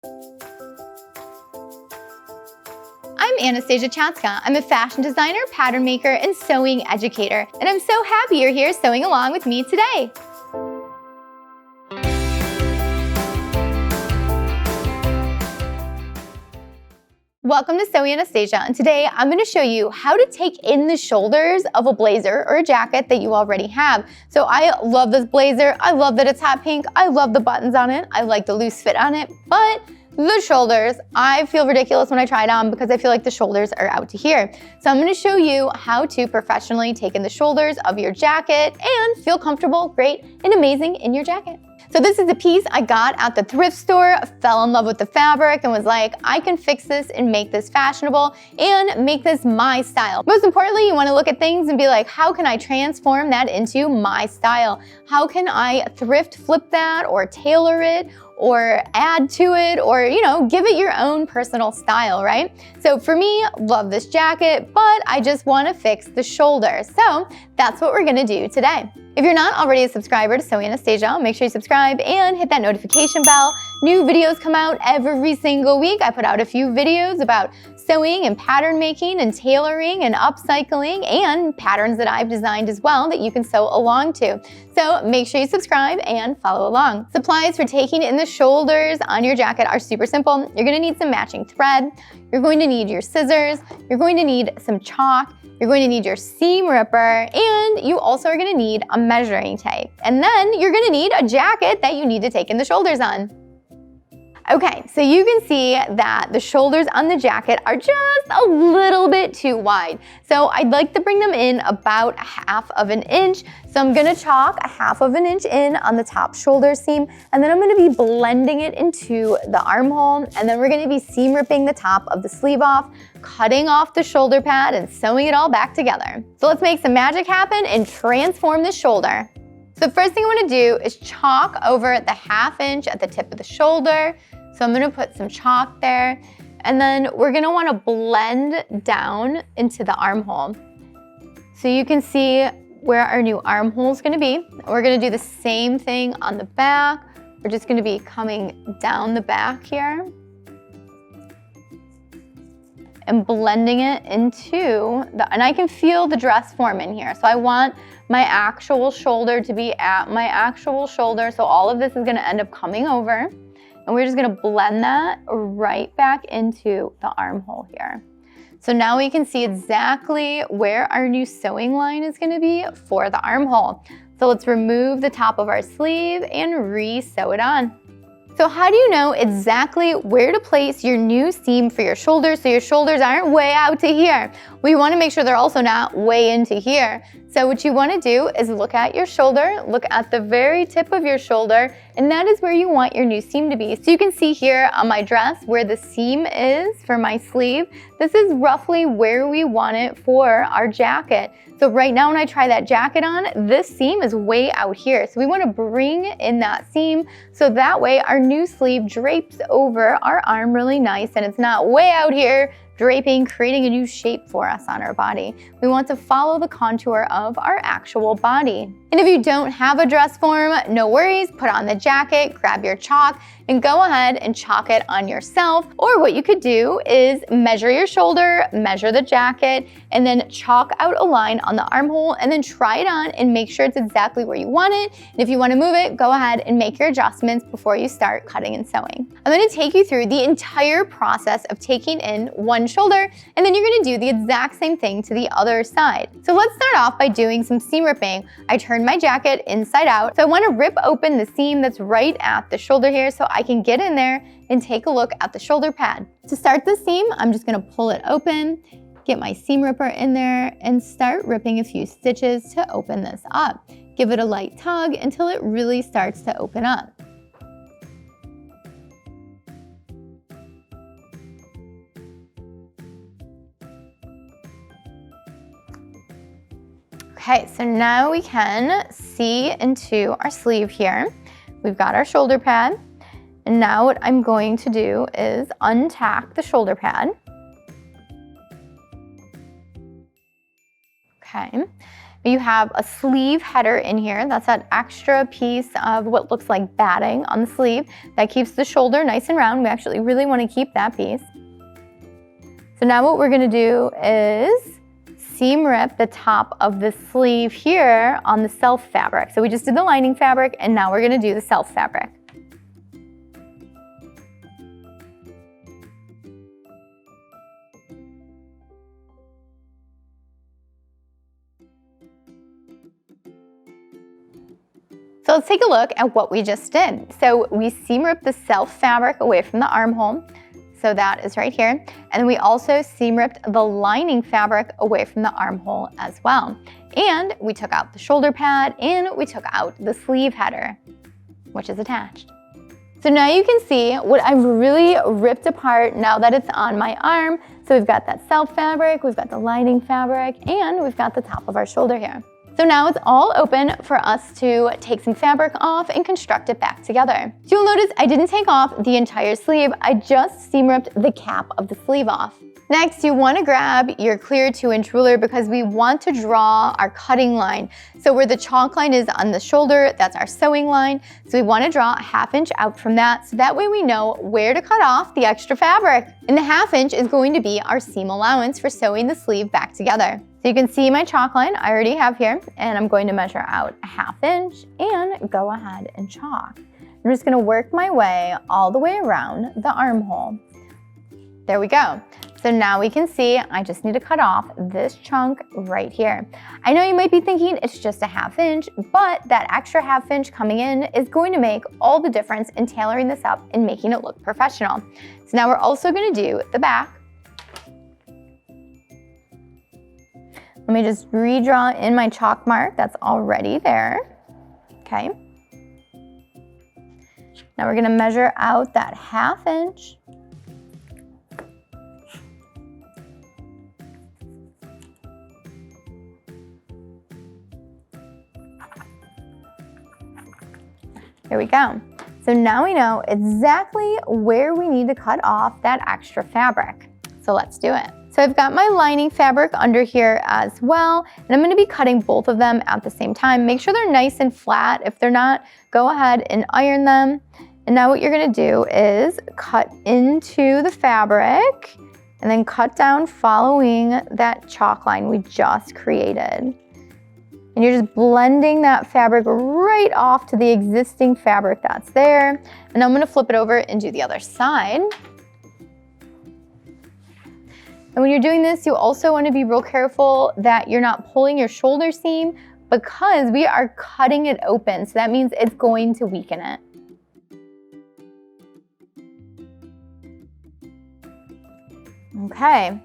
I'm Anastasia Chatzka. I'm a fashion designer, pattern maker, and sewing educator, and I'm so happy you're here sewing along with me today. Welcome to Sewing Anastasia, and today I'm going to show you how to take in the shoulders of a blazer or a jacket that you already have. So I love this blazer. I love that it's hot pink. I love the buttons on it. I like the loose fit on it, but the shoulders, I feel ridiculous when I try it on because I feel like the shoulders are out to here. So I'm going to show you how to professionally take in the shoulders of your jacket and feel comfortable, great, and amazing in your jacket. So this is a piece I got at the thrift store, fell in love with the fabric and was like, I can fix this and make this fashionable and make this my style. Most importantly, you want to look at things and be like, how can I transform that into my style? How can I thrift flip that or tailor it or add to it or, give it your own personal style, right? So for me, love this jacket, but I just want to fix the shoulders. So that's what we're going to do today. If you're not already a subscriber to Sewing Anastasia, make sure you subscribe and hit that notification bell. New videos come out every single week. I put out a few videos about sewing and pattern making and tailoring and upcycling and patterns that I've designed as well that you can sew along to. So make sure you subscribe and follow along. Supplies for taking in the shoulders on your jacket are super simple. You're going to need some matching thread. You're going to need your scissors. You're going to need some chalk. You're going to need your seam ripper, and you also are going to need a measuring tape. And then you're going to need a jacket that you need to take in the shoulders on. Okay, so you can see that the shoulders on the jacket are just a little bit too wide. So I'd like to bring them in about 1/2 inch. So I'm gonna chalk 1/2 inch in on the top shoulder seam, and then I'm gonna be blending it into the armhole, and then we're gonna be seam ripping the top of the sleeve off, cutting off the shoulder pad, and sewing it all back together. So let's make some magic happen and transform the shoulder. So the first thing I wanna do is chalk over the 1/2 inch at the tip of the shoulder. So I'm gonna put some chalk there, and then we're gonna wanna blend down into the armhole. So you can see where our new armhole is gonna be. We're gonna do the same thing on the back. We're just gonna be coming down the back here and blending it into and I can feel the dress form in here. So I want my actual shoulder to be at my actual shoulder. So all of this is gonna end up coming over. And we're just gonna blend that right back into the armhole here. So now we can see exactly where our new sewing line is gonna be for the armhole. So let's remove the top of our sleeve and re-sew it on. So how do you know exactly where to place your new seam for your shoulders so your shoulders aren't way out to here? We wanna make sure they're also not way into here. So what you wanna do is look at your shoulder, look at the very tip of your shoulder, and that is where you want your new seam to be. So you can see here on my dress where the seam is for my sleeve. This is roughly where we want it for our jacket. So right now when I try that jacket on, this seam is way out here. So we wanna bring in that seam so that way our new sleeve drapes over our arm really nice and it's not way out here draping, creating a new shape for us on our body. We want to follow the contour of our actual body. And if you don't have a dress form, no worries, put on the jacket, grab your chalk, and go ahead and chalk it on yourself. Or what you could do is measure your shoulder, measure the jacket, and then chalk out a line on the armhole, and then try it on and make sure it's exactly where you want it. And if you want to move it, go ahead and make your adjustments before you start cutting and sewing. I'm going to take you through the entire process of taking in one shoulder, and then you're going to do the exact same thing to the other side. So let's start off by doing some seam ripping. I turned my jacket inside out, so I want to rip open the seam that's right at the shoulder here so I can get in there and take a look at the shoulder pad. To start the seam, I'm just going to pull it open, get my seam ripper in there, and start ripping a few stitches to open this up. Give it a light tug until it really starts to open up. Okay, so now we can see into our sleeve here. We've got our shoulder pad, and now what I'm going to do is untack the shoulder pad. Okay, You have a sleeve header in here. That's that extra piece of what looks like batting on the sleeve that keeps the shoulder nice and round. We actually really want to keep that piece. So now what we're going to do is seam rip the top of the sleeve here on the self fabric. So we just did the lining fabric, and now we're going to do the self fabric. So let's take a look at what we just did. So we seam ripped the self fabric away from the armhole. So that is right here. And then we also seam ripped the lining fabric away from the armhole as well. And we took out the shoulder pad and we took out the sleeve header, which is attached. So now you can see what I've really ripped apart now that it's on my arm. So we've got that self fabric, we've got the lining fabric, and we've got the top of our shoulder here. So now it's all open for us to take some fabric off and construct it back together. So you'll notice I didn't take off the entire sleeve, I just seam ripped the cap of the sleeve off. Next, you want to grab your clear 2-inch ruler because we want to draw our cutting line. So where the chalk line is on the shoulder, that's our sewing line. So we want to draw a 1/2 inch out from that, so that way we know where to cut off the extra fabric. And the 1/2 inch is going to be our seam allowance for sewing the sleeve back together. So you can see my chalk line I already have here, and I'm going to measure out a 1/2 inch and go ahead and chalk. I'm just going to work my way all the way around the armhole. There we go. So now we can see I just need to cut off this chunk right here. I know you might be thinking it's just a 1/2 inch, but that extra 1/2 inch coming in is going to make all the difference in tailoring this up and making it look professional. So now we're also going to do the back. Let me just redraw in my chalk mark that's already there. Okay. Now we're going to measure out that 1/2 inch. Here we go. So now we know exactly where we need to cut off that extra fabric. So let's do it. So I've got my lining fabric under here as well, and I'm going to be cutting both of them at the same time. Make sure they're nice and flat. If they're not, go ahead and iron them. And now what you're going to do is cut into the fabric and then cut down following that chalk line we just created. And you're just blending that fabric right off to the existing fabric that's there. And I'm going to flip it over and do the other side. And when you're doing this, you also want to be real careful that you're not pulling your shoulder seam because we are cutting it open. So that means it's going to weaken it. Okay,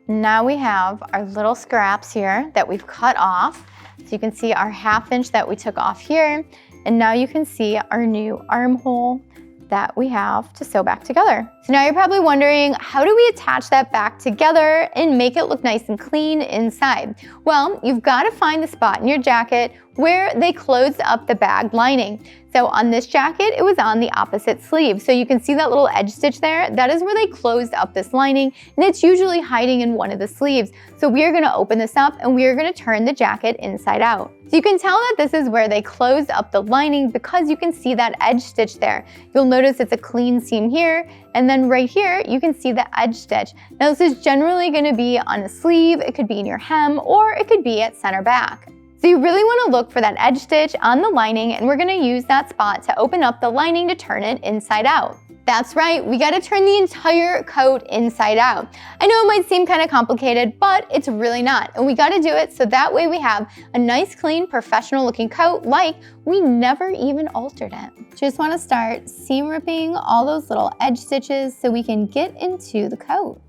now we have our little scraps here that we've cut off. So you can see our 1/2 inch that we took off here. And now you can see our new armhole that we have to sew back together. So now you're probably wondering, how do we attach that back together and make it look nice and clean inside? Well, you've got to find the spot in your jacket where they closed up the bag lining. So on this jacket, it was on the opposite sleeve. So you can see that little edge stitch there. That is where they closed up this lining, and it's usually hiding in one of the sleeves. So we are going to open this up and we are going to turn the jacket inside out. So you can tell that this is where they closed up the lining because you can see that edge stitch there. You'll notice it's a clean seam here, and then right here, you can see the edge stitch. Now this is generally going to be on a sleeve, it could be in your hem, or it could be at center back. So you really want to look for that edge stitch on the lining, and we're going to use that spot to open up the lining to turn it inside out. That's right, we got to turn the entire coat inside out. I know it might seem kind of complicated, but it's really not. And we got to do it so that way we have a nice, clean, professional looking coat like we never even altered it. Just want to start seam ripping all those little edge stitches so we can get into the coat.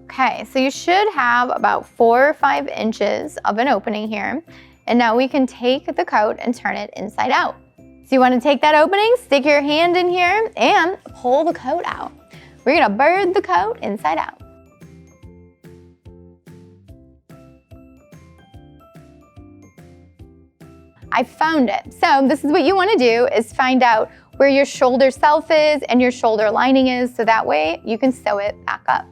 Okay, so you should have about 4 or 5 inches of an opening here. And now we can take the coat and turn it inside out. So you want to take that opening, stick your hand in here, and pull the coat out. We're going to bird the coat inside out. I found it. So this is what you want to do, is find out where your shoulder self is and your shoulder lining is, so that way you can sew it back up.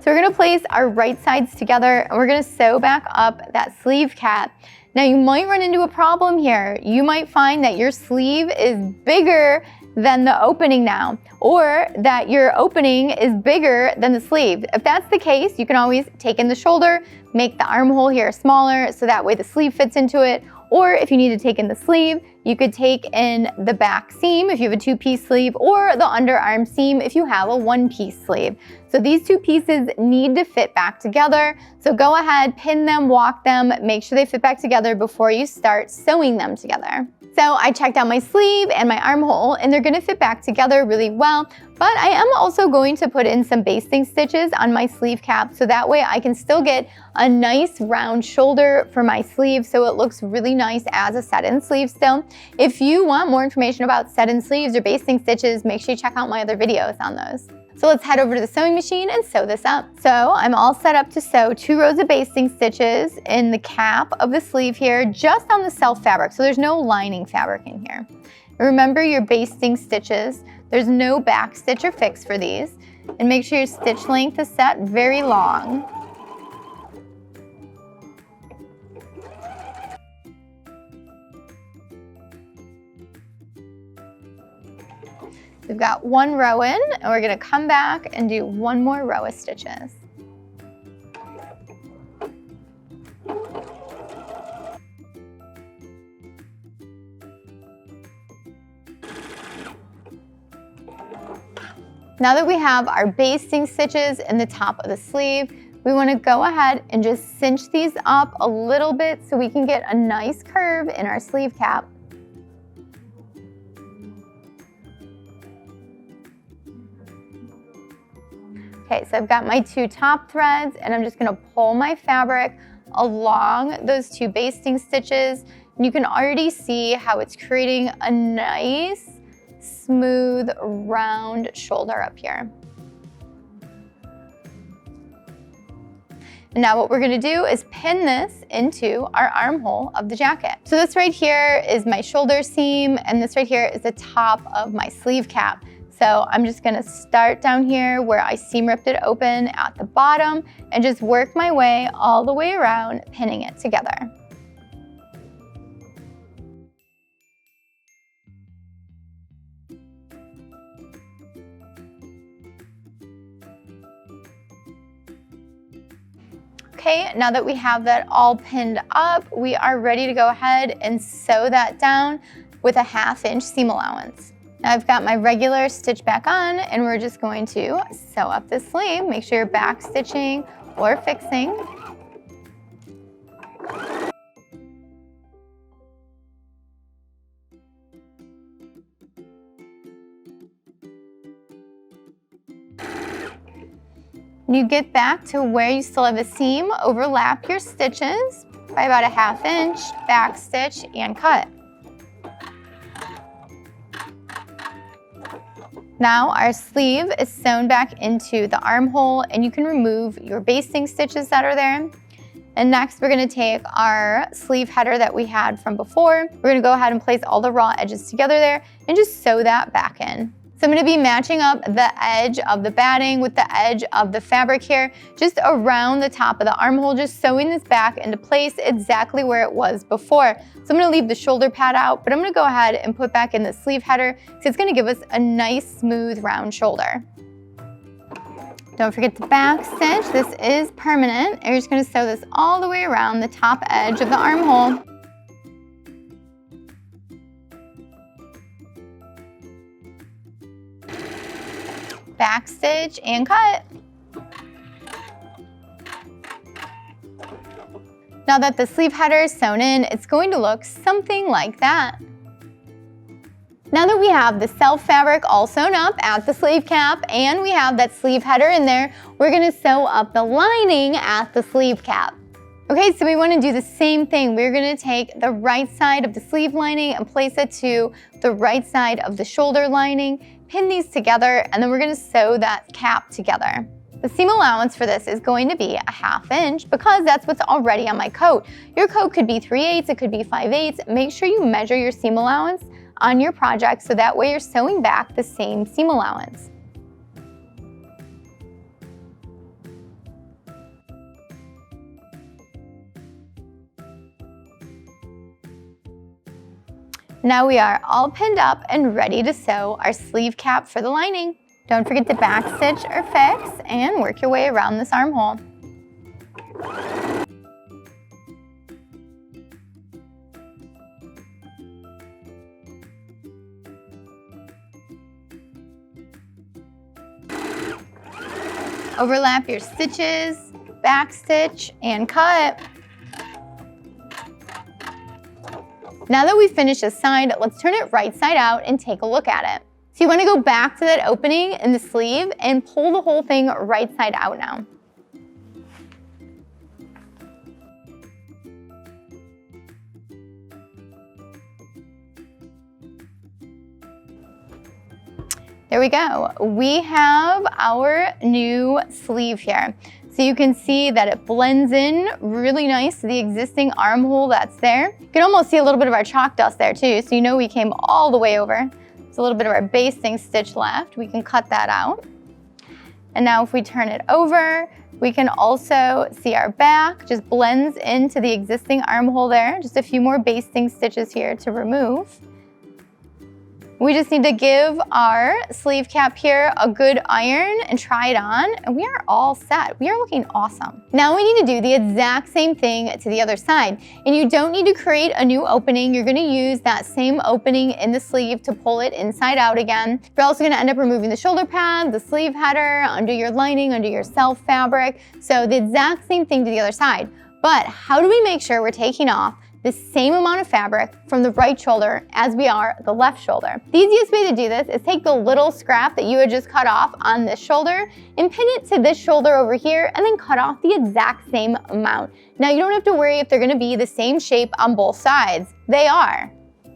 So we're gonna place our right sides together and we're gonna sew back up that sleeve cap. Now you might run into a problem here. You might find that your sleeve is bigger than the opening now, or that your opening is bigger than the sleeve. If that's the case, you can always take in the shoulder, make the armhole here smaller so that way the sleeve fits into it. Or if you need to take in the sleeve, you could take in the back seam if you have a 2-piece sleeve, or the underarm seam if you have a 1-piece sleeve. So these 2 pieces need to fit back together. So go ahead, pin them, walk them, make sure they fit back together before you start sewing them together. So I checked out my sleeve and my armhole and they're gonna fit back together really well, but I am also going to put in some basting stitches on my sleeve cap so that way I can still get a nice round shoulder for my sleeve so it looks really nice as a set-in sleeve still. If you want more information about set-in sleeves or basting stitches, make sure you check out my other videos on those. So let's head over to the sewing machine and sew this up. So I'm all set up to sew 2 rows of basting stitches in the cap of the sleeve here, just on the self fabric. So there's no lining fabric in here. Remember your basting stitches. There's no back stitch or fix for these. And make sure your stitch length is set very long. We've got 1 row in, and we're gonna come back and do 1 more row of stitches. Now that we have our basting stitches in the top of the sleeve, we wanna go ahead and just cinch these up a little bit so we can get a nice curve in our sleeve cap. Okay, so I've got my 2 top threads and I'm just gonna pull my fabric along those 2 basting stitches. And you can already see how it's creating a nice, smooth, round shoulder up here. And now what we're gonna do is pin this into our armhole of the jacket. So this right here is my shoulder seam and this right here is the top of my sleeve cap. So I'm just gonna start down here where I seam ripped it open at the bottom and just work my way all the way around, pinning it together. Okay, now that we have that all pinned up, we are ready to go ahead and sew that down with a 1/2 inch seam allowance. Now I've got my regular stitch back on and we're just going to sew up this sleeve. Make sure you're back stitching or fixing. You get back to where you still have a seam, overlap your stitches by about a 1/2 inch, back stitch and cut. Now our sleeve is sewn back into the armhole and you can remove your basting stitches that are there. And next we're gonna take our sleeve header that we had from before. We're gonna go ahead and place all the raw edges together there and just sew that back in. So I'm gonna be matching up the edge of the batting with the edge of the fabric here, just around the top of the armhole, just sewing this back into place exactly where it was before. So I'm gonna leave the shoulder pad out, but I'm gonna go ahead and put back in the sleeve header because it's gonna give us a nice, smooth, round shoulder. Don't forget the back stitch. This is permanent. And you're just gonna sew this all the way around the top edge of the armhole. Back stitch and cut. Now that the sleeve header is sewn in, it's going to look something like that. Now that we have the self fabric all sewn up at the sleeve cap and we have that sleeve header in there, we're gonna sew up the lining at the sleeve cap. Okay, so we wanna do the same thing. We're gonna take the right side of the sleeve lining and place it to the right side of the shoulder lining, pin these together, and then we're gonna sew that cap together. The seam allowance for this is going to be a 1/2 inch because that's what's already on my coat. Your coat could be 3/8, it could be 5/8. Make sure you measure your seam allowance on your project so that way you're sewing back the same seam allowance. Now we are all pinned up and ready to sew our sleeve cap for the lining. Don't forget to backstitch or fix and work your way around this armhole. Overlap your stitches, backstitch, and cut. Now that we've finished this side, let's turn it right side out and take a look at it. So you want to go back to that opening in the sleeve and pull the whole thing right side out now. There we go. We have our new sleeve here. So you can see that it blends in really nice to the existing armhole that's there. You can almost see a little bit of our chalk dust there too, so you know we came all the way over. There's a little bit of our basting stitch left. We can cut that out. And now if we turn it over, we can also see our back just blends into the existing armhole there. Just a few more basting stitches here to remove. We just need to give our sleeve cap here a good iron and try it on, and we are all set. We are looking awesome. Now we need to do the exact same thing to the other side, and you don't need to create a new opening. You're gonna use that same opening in the sleeve to pull it inside out again. You're also gonna end up removing the shoulder pad, the sleeve header, under your lining, under your self fabric. So the exact same thing to the other side. But how do we make sure we're taking off the same amount of fabric from the right shoulder as we are the left shoulder? The easiest way to do this is take the little scrap that you had just cut off on this shoulder and pin it to this shoulder over here and then cut off the exact same amount. Now you don't have to worry if they're gonna be the same shape on both sides. They are.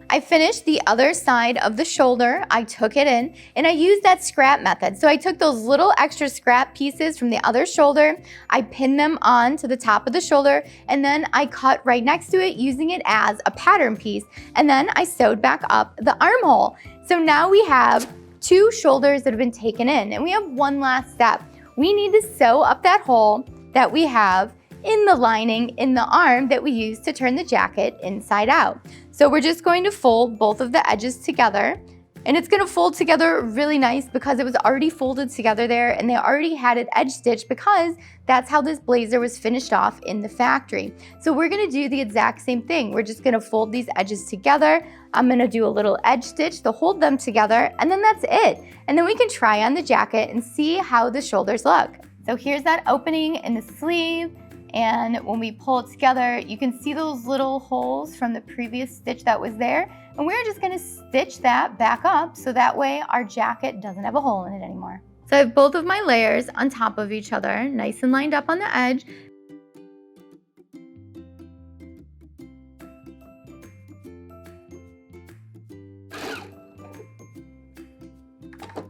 I finished the other side of the shoulder. I took it in and I used that scrap method. So I took those little extra scrap pieces from the other shoulder, I pinned them on to the top of the shoulder, and then I cut right next to it using it as a pattern piece. And then I sewed back up the armhole. So now we have two shoulders that have been taken in, and we have one last step. We need to sew up that hole that we have in the lining in the arm that we use to turn the jacket inside out. So we're just going to fold both of the edges together, and it's gonna fold together really nice because it was already folded together there and they already had it edge stitched because that's how this blazer was finished off in the factory. So we're gonna do the exact same thing. We're just gonna fold these edges together. I'm gonna do a little edge stitch to hold them together, and then that's it. And then we can try on the jacket and see how the shoulders look. So here's that opening in the sleeve. And when we pull it together, you can see those little holes from the previous stitch that was there. And we're just gonna stitch that back up so that way our jacket doesn't have a hole in it anymore. So I have both of my layers on top of each other, nice and lined up on the edge.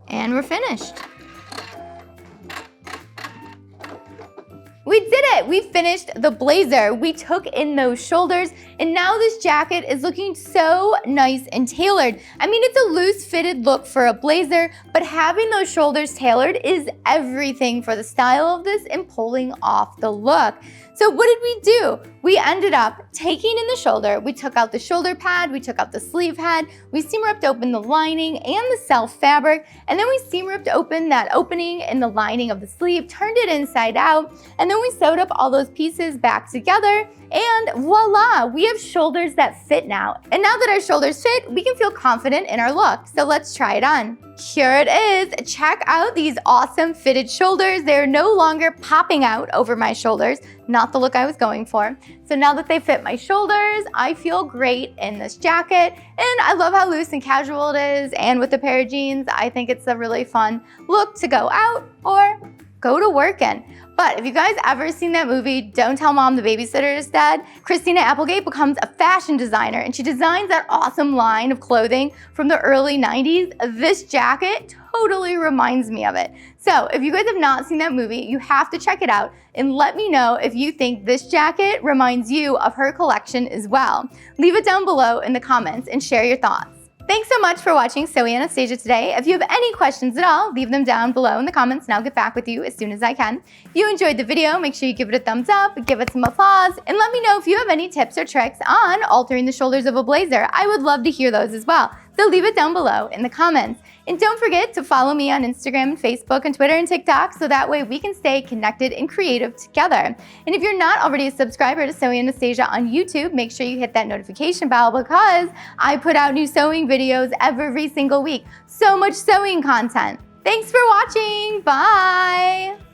And we're finished. We did it! We finished the blazer. We took in those shoulders, and now this jacket is looking so nice and tailored. I mean, it's a loose fitted look for a blazer, but having those shoulders tailored is everything for the style of this and pulling off the look. So what did we do? We ended up taking in the shoulder, we took out the shoulder pad, we took out the sleeve head, we seam ripped open the lining and the self fabric, and then we seam ripped open that opening in the lining of the sleeve, turned it inside out, and then we sewed up all those pieces back together, and voila, we have shoulders that fit now. And now that our shoulders fit, we can feel confident in our look. So let's try it on. Here it is. Check out these awesome fitted shoulders. They're no longer popping out over my shoulders, not the look I was going for. So now that they fit my shoulders, I feel great in this jacket, and I love how loose and casual it is, and with a pair of jeans, I think it's a really fun look to go out or go to work in. But if you guys ever seen that movie, Don't Tell Mom the Babysitter is Dead, Christina Applegate becomes a fashion designer and she designs that awesome line of clothing from the early 90s. This jacket totally reminds me of it. So if you guys have not seen that movie, you have to check it out and let me know if you think this jacket reminds you of her collection as well. Leave it down below in the comments and share your thoughts. Thanks so much for watching Sewing Anastasia today. If you have any questions at all, leave them down below in the comments and I'll get back with you as soon as I can. If you enjoyed the video, make sure you give it a thumbs up, give it some applause, and let me know if you have any tips or tricks on altering the shoulders of a blazer. I would love to hear those as well. So leave it down below in the comments. And don't forget to follow me on Instagram, Facebook, and Twitter and TikTok so that way we can stay connected and creative together. And if you're not already a subscriber to Sewing Anastasia on YouTube, make sure you hit that notification bell because I put out new sewing videos every single week. So much sewing content. Thanks for watching. Bye.